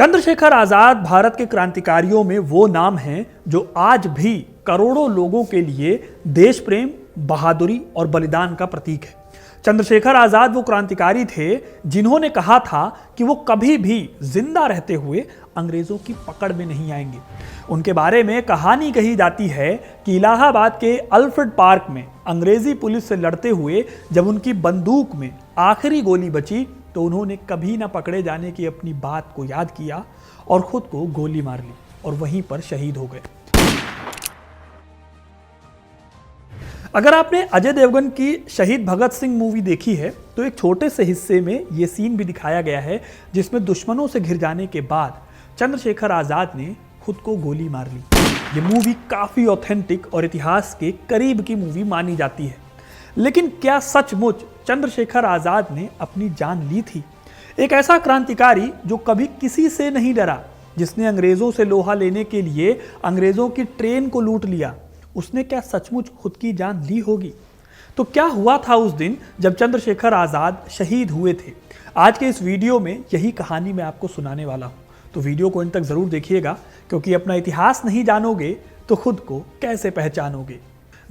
चंद्रशेखर आजाद भारत के क्रांतिकारियों में वो नाम हैं जो आज भी करोड़ों लोगों के लिए देश प्रेम, बहादुरी और बलिदान का प्रतीक है। चंद्रशेखर आजाद वो क्रांतिकारी थे जिन्होंने कहा था कि वो कभी भी जिंदा रहते हुए अंग्रेजों की पकड़ में नहीं आएंगे। उनके बारे में कहानी कही जाती है कि इलाहाबाद के अल्फ्रेड पार्क में अंग्रेजी पुलिस से लड़ते हुए जब उनकी बंदूक में आखिरी गोली बची तो उन्होंने कभी ना पकड़े जाने की अपनी बात को याद किया और खुद को गोली मार ली और वहीं पर शहीद हो गए। अगर आपने अजय देवगन की शहीद भगत सिंह मूवी देखी है तो एक छोटे से हिस्से में यह सीन भी दिखाया गया है जिसमें दुश्मनों से घिर जाने के बाद चंद्रशेखर आजाद ने खुद को गोली मार ली। ये मूवी काफी ऑथेंटिक और इतिहास के करीब की मूवी मानी जाती है, लेकिन क्या सचमुच चंद्रशेखर आजाद ने अपनी जान ली थी? एक ऐसा क्रांतिकारी जो कभी किसी से नहीं डरा, जिसने अंग्रेजों से लोहा लेने के लिए अंग्रेजों की ट्रेन को लूट लिया, उसने क्या सचमुच खुद की जान ली होगी? तो क्या हुआ था उस दिन जब चंद्रशेखर आजाद शहीद हुए थे? आज के इस वीडियो में यही कहानी मैं आपको सुनाने वाला हूं, तो वीडियो को अंत तक जरूर देखिएगा, क्योंकि अपना इतिहास नहीं जानोगे तो खुद को कैसे पहचानोगे।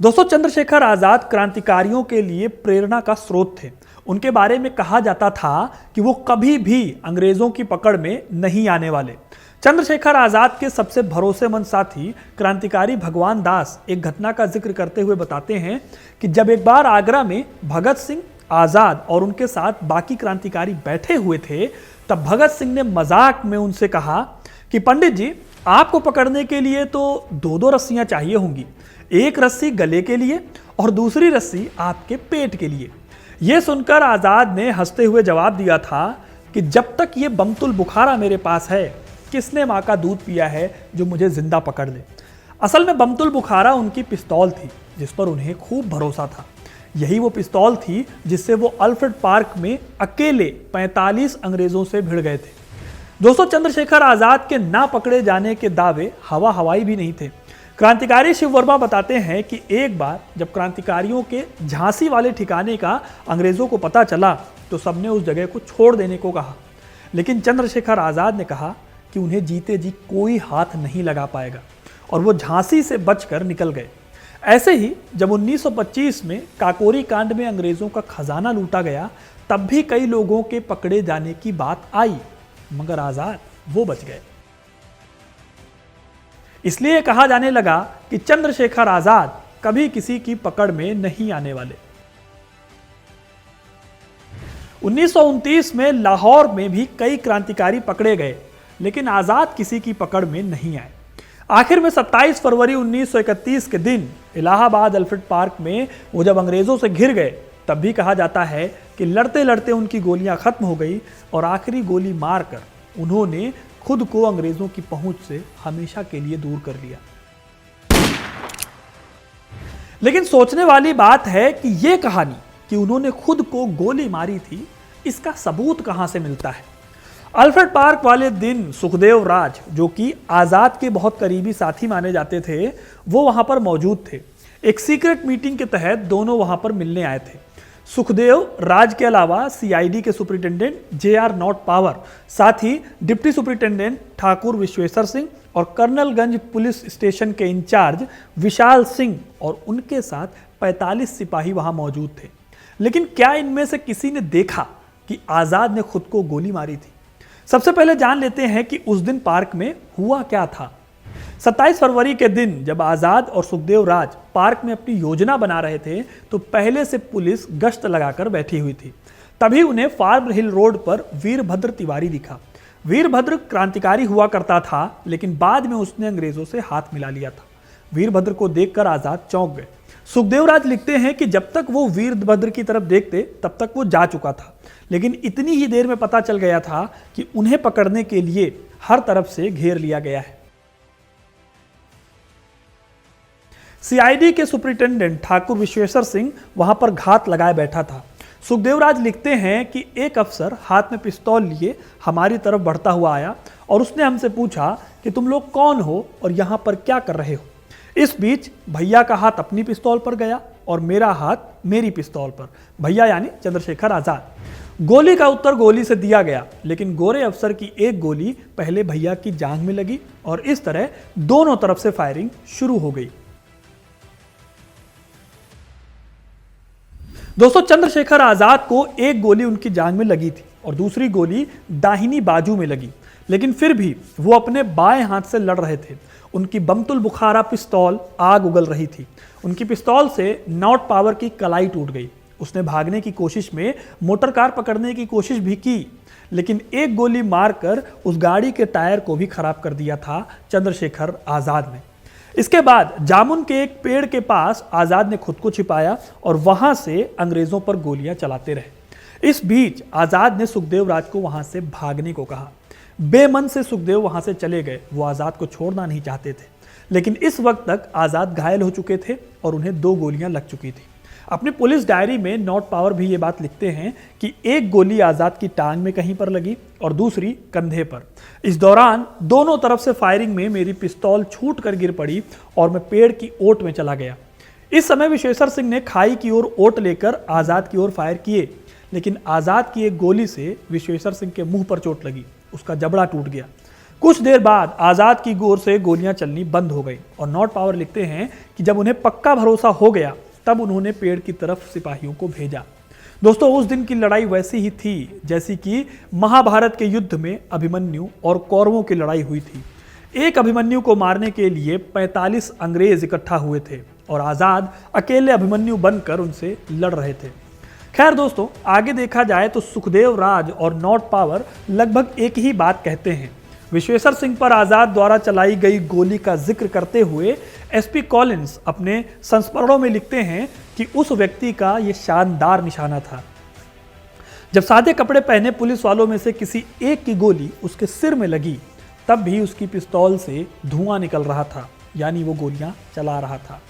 दोस्तों, चंद्रशेखर आजाद क्रांतिकारियों के लिए प्रेरणा का स्रोत थे। उनके बारे में कहा जाता था कि वो कभी भी अंग्रेजों की पकड़ में नहीं आने वाले। चंद्रशेखर आजाद के सबसे भरोसेमंद साथी क्रांतिकारी भगवान दास एक घटना का जिक्र करते हुए बताते हैं कि जब एक बार आगरा में भगत सिंह, आजाद और उनके साथ बाकी क्रांतिकारी बैठे हुए थे, तब भगत सिंह ने मजाक में उनसे कहा कि पंडित जी, आपको पकड़ने के लिए तो दो रस्सियां चाहिए होंगी, एक रस्सी गले के लिए और दूसरी रस्सी आपके पेट के लिए। यह सुनकर आजाद ने हंसते हुए जवाब दिया था कि जब तक ये बमतुल बुखारा मेरे पास है, किसने माँ का दूध पिया है जो मुझे जिंदा पकड़ ले। असल में बमतुल बुखारा उनकी पिस्तौल थी जिस पर उन्हें खूब भरोसा था। यही वो पिस्तौल थी जिससे वो अल्फ्रेड पार्क में अकेले 45 अंग्रेजों से भिड़ गए थे। दोस्तों, चंद्रशेखर आजाद के ना पकड़े जाने के दावे हवाई भी नहीं थे। क्रांतिकारी शिव वर्मा बताते हैं कि एक बार जब क्रांतिकारियों के झांसी वाले ठिकाने का अंग्रेजों को पता चला तो सबने उस जगह को छोड़ देने को कहा, लेकिन चंद्रशेखर आजाद ने कहा कि उन्हें जीते जी कोई हाथ नहीं लगा पाएगा और वो झांसी से बचकर निकल गए। ऐसे ही जब 1925 में काकोरी कांड में अंग्रेजों का खजाना लूटा गया, तब भी कई लोगों के पकड़े जाने की बात आई, मगर आजाद वो बच गए। इसलिए कहा जाने लगा कि चंद्रशेखर आजाद कभी किसी की पकड़ में नहीं आने वाले। 1929 में लाहौर में भी कई क्रांतिकारी पकड़े गए, लेकिन आजाद किसी की पकड़ में नहीं आए। आखिर में 27 फरवरी 1931 के दिन इलाहाबाद अल्फ्रेड पार्क में वो जब अंग्रेजों से घिर गए, तब भी कहा जाता है कि लड़ते लड़ते उनकी गोलियां खत्म हो गई और आखिरी गोली मारकर उन्होंने खुद को अंग्रेजों की पहुंच से हमेशा के लिए दूर कर लिया। लेकिन सोचने वाली बात है कि यह कहानी कि उन्होंने खुद को गोली मारी थी, इसका सबूत कहां से मिलता है? अल्फ्रेड पार्क वाले दिन सुखदेव राज, जो कि आजाद के बहुत करीबी साथी माने जाते थे, वो वहां पर मौजूद थे। एक सीक्रेट मीटिंग के तहत दोनों वहां पर मिलने आए थे। सुखदेव राज के अलावा सीआईडी के सुपरिटेंडेंट जेआर नॉट पावर, साथ ही डिप्टी सुपरिटेंडेंट ठाकुर विश्वेश्वर सिंह और कर्नलगंज पुलिस स्टेशन के इंचार्ज विशाल सिंह और उनके साथ 45 सिपाही वहां मौजूद थे। लेकिन क्या इनमें से किसी ने देखा कि आजाद ने खुद को गोली मारी थी? सबसे पहले जान लेते हैं कि उस दिन पार्क में हुआ क्या था। 27 फरवरी के दिन जब आजाद और सुखदेव राज पार्क में अपनी योजना बना रहे थे, तो पहले से पुलिस गश्त लगाकर बैठी हुई थी। तभी उन्हें फार्म हिल रोड पर वीरभद्र तिवारी दिखा। वीरभद्र क्रांतिकारी हुआ करता था, लेकिन बाद में उसने अंग्रेजों से हाथ मिला लिया था। वीरभद्र को देखकर आजाद चौंक गए। सुखदेव राज लिखते हैं कि जब तक वो वीरभद्र की तरफ देखते तब तक वो जा चुका था, लेकिन इतनी ही देर में पता चल गया था कि उन्हें पकड़ने के लिए हर तरफ से घेर लिया गया है। सीआईडी के सुपरिटेंडेंट ठाकुर विश्वेश्वर सिंह वहां पर घात लगाए बैठा था। सुखदेवराज लिखते हैं कि एक अफसर हाथ में पिस्तौल लिए हमारी तरफ बढ़ता हुआ आया और उसने हमसे पूछा कि तुम लोग कौन हो और यहां पर क्या कर रहे हो। इस बीच भैया का हाथ अपनी पिस्तौल पर गया और मेरा हाथ मेरी पिस्तौल पर। भैया यानी चंद्रशेखर आजाद। गोली का उत्तर गोली से दिया गया, लेकिन गोरे अफसर की एक गोली पहले भैया की जांघ में लगी और इस तरह दोनों तरफ से फायरिंग शुरू हो गई। दोस्तों, चंद्रशेखर आजाद को एक गोली उनकी जांघ में लगी थी और दूसरी गोली दाहिनी बाजू में लगी, लेकिन फिर भी वो अपने बाएं हाथ से लड़ रहे थे। उनकी बमतुल बुखारा पिस्तौल आग उगल रही थी। उनकी पिस्तौल से नॉट पावर की कलाई टूट गई। उसने भागने की कोशिश में मोटर कार पकड़ने की कोशिश भी की, लेकिन एक गोली मारकर उस गाड़ी के टायर को भी खराब कर दिया था चंद्रशेखर आजाद ने। इसके बाद जामुन के एक पेड़ के पास आजाद ने खुद को छिपाया और वहां से अंग्रेजों पर गोलियां चलाते रहे। इस बीच आजाद ने सुखदेव राज को वहां से भागने को कहा। बेमन से सुखदेव वहां से चले गए। वो आजाद को छोड़ना नहीं चाहते थे, लेकिन इस वक्त तक आजाद घायल हो चुके थे और उन्हें 2 गोलियां लग चुकी थी। अपनी पुलिस डायरी में नॉट पावर भी ये बात लिखते हैं कि एक गोली आजाद की टांग में कहीं पर लगी और दूसरी कंधे पर। इस दौरान दोनों तरफ से फायरिंग में मेरी पिस्तौल छूट कर गिर पड़ी और मैं पेड़ की ओट में चला गया। इस समय विश्वेश्वर सिंह ने खाई की ओर ओट लेकर आजाद की ओर फायर किए, लेकिन आजाद की एक गोली से विश्वेश्वर सिंह के मुंह पर चोट लगी। उसका जबड़ा टूट गया। कुछ देर बाद आजाद की ओर से गोलियां चलनी बंद हो गई और नॉट पावर लिखते हैं कि जब उन्हें पक्का भरोसा हो गया तब उन्होंने पेड़ की तरफ सिपाहियों को भेजा। दोस्तों, उस दिन की लड़ाई वैसी ही थी जैसी कि महाभारत के युद्ध में अभिमन्यु और कौरवों की लड़ाई हुई थी। एक अभिमन्यु को मारने के लिए 45 अंग्रेज इकट्ठा हुए थे और आजाद अकेले अभिमन्यु बनकर उनसे लड़ रहे थे। खैर दोस्तों, आगे देखा जाए तो सुखदेव राज और नॉट पावर लगभग एक ही बात कहते हैं। विश्वेश्वर सिंह पर आजाद द्वारा चलाई गई गोली का जिक्र करते हुए एसपी कॉलिंस अपने संस्मरणों में लिखते हैं कि उस व्यक्ति का यह शानदार निशाना था। जब सादे कपड़े पहने पुलिस वालों में से किसी एक की गोली उसके सिर में लगी, तब भी उसकी पिस्तौल से धुआं निकल रहा था, यानी वो गोलियां चला रहा था।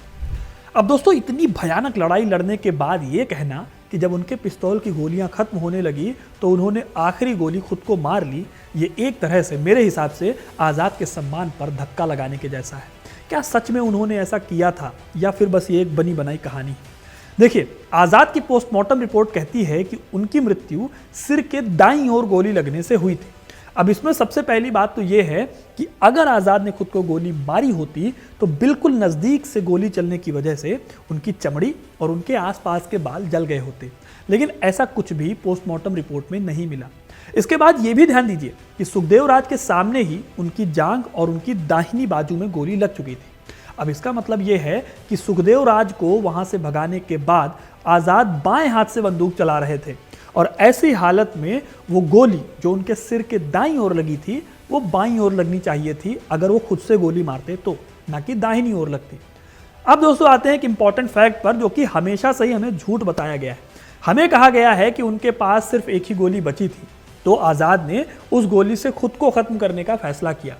अब दोस्तों, इतनी भयानक लड़ाई लड़ने के बाद ये कहना कि जब उनके पिस्तौल की गोलियां खत्म होने लगी तो उन्होंने आखिरी गोली खुद को मार ली, ये एक तरह से मेरे हिसाब से आज़ाद के सम्मान पर धक्का लगाने के जैसा है। क्या सच में उन्होंने ऐसा किया था या फिर बस ये एक बनी बनाई कहानी? देखिए, आज़ाद की पोस्टमार्टम रिपोर्ट कहती है कि उनकी मृत्यु सिर के दाईं ओर गोली लगने से हुई थी। अब इसमें सबसे पहली बात तो यह है कि अगर आज़ाद ने खुद को गोली मारी होती तो बिल्कुल नज़दीक से गोली चलने की वजह से उनकी चमड़ी और उनके आसपास के बाल जल गए होते, लेकिन ऐसा कुछ भी पोस्टमार्टम रिपोर्ट में नहीं मिला। इसके बाद यह भी ध्यान दीजिए कि सुखदेव राज के सामने ही उनकी जांघ और उनकी दाहिनी बाजू में गोली लग चुकी थी। अब इसका मतलब यह है कि सुखदेव राज को वहां से भगाने के बाद आज़ाद बाएं हाथ से बंदूक चला रहे थे और ऐसी हालत में वो गोली जो उनके सिर के दाईं ओर लगी थी वो बाईं ओर लगनी चाहिए थी, अगर वो खुद से गोली मारते तो, ना कि दाहिनी ओर लगती। अब दोस्तों आते हैं एक इंपॉर्टेंट फैक्ट पर जो कि हमेशा से ही हमें झूठ बताया गया है। हमें कहा गया है कि उनके पास सिर्फ एक ही गोली बची थी, तो आज़ाद ने उस गोली से खुद को खत्म करने का फैसला किया,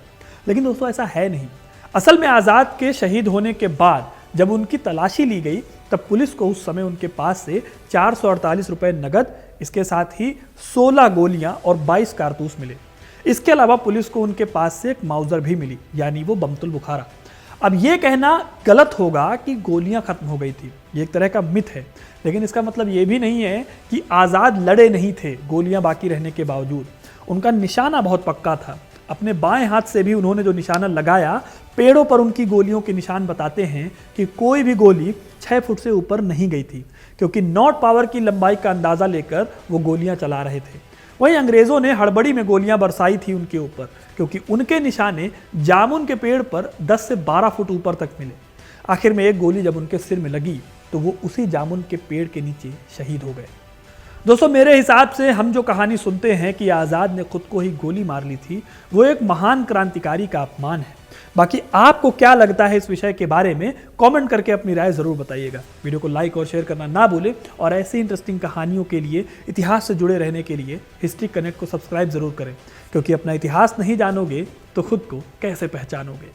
लेकिन दोस्तों ऐसा है नहीं। असल में आज़ाद के शहीद होने के बाद जब उनकी तलाशी ली गई तब पुलिस को उस समय उनके पास से 448 रुपए नगद, इसके साथ ही 16 गोलियां और 22 कारतूस मिले। इसके अलावा पुलिस को उनके पास से एक माउजर भी मिली, यानी वो बमतुल बुखारा। अब ये कहना गलत होगा कि गोलियां खत्म हो गई थी, ये एक तरह का मिथ है, लेकिन इसका मतलब ये भी नहीं है कि आज़ाद लड़े नहीं थे गोलियां बाकी रहने के बावजूद। उनका निशाना बहुत पक्का था। अपने बाएं हाथ से भी उन्होंने जो निशाना लगाया, पेड़ों पर उनकी गोलियों के निशान बताते हैं कि कोई भी गोली 6 फुट से ऊपर नहीं गई थी, क्योंकि नॉट पावर की लंबाई का अंदाजा लेकर वो गोलियां चला रहे थे। वहीं अंग्रेजों ने हड़बड़ी में गोलियां बरसाई थी उनके ऊपर, क्योंकि उनके निशाने जामुन के पेड़ पर 10 से 12 फुट ऊपर तक मिले। आखिर में एक गोली जब उनके सिर में लगी तो वो उसी जामुन के पेड़ के नीचे शहीद हो गए। दोस्तों, मेरे हिसाब से हम जो कहानी सुनते हैं कि आज़ाद ने खुद को ही गोली मार ली थी, वो एक महान क्रांतिकारी का अपमान है। बाकी आपको क्या लगता है इस विषय के बारे में, कमेंट करके अपनी राय जरूर बताइएगा। वीडियो को लाइक और शेयर करना ना भूलें और ऐसी इंटरेस्टिंग कहानियों के लिए, इतिहास से जुड़े रहने के लिए हिस्ट्री कनेक्ट को सब्सक्राइब जरूर करें, क्योंकि अपना इतिहास नहीं जानोगे तो खुद को कैसे पहचानोगे।